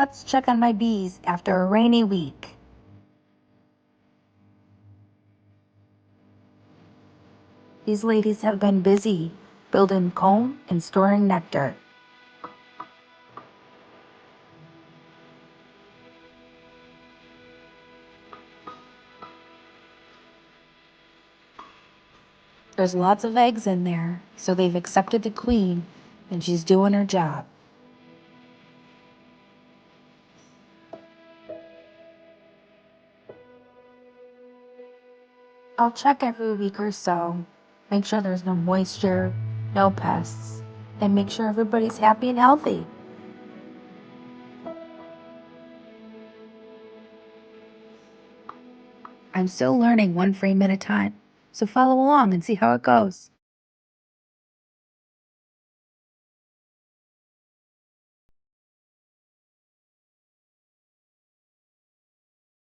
Let's check on my bees after a rainy week. These ladies have been busy building comb and storing nectar. There's lots of eggs in there, so they've accepted the queen, and she's doing her job. I'll check every week or so, make sure there's no moisture, no pests, and make sure everybody's happy and healthy. I'm still learning one frame at a time, so follow along and see how it goes.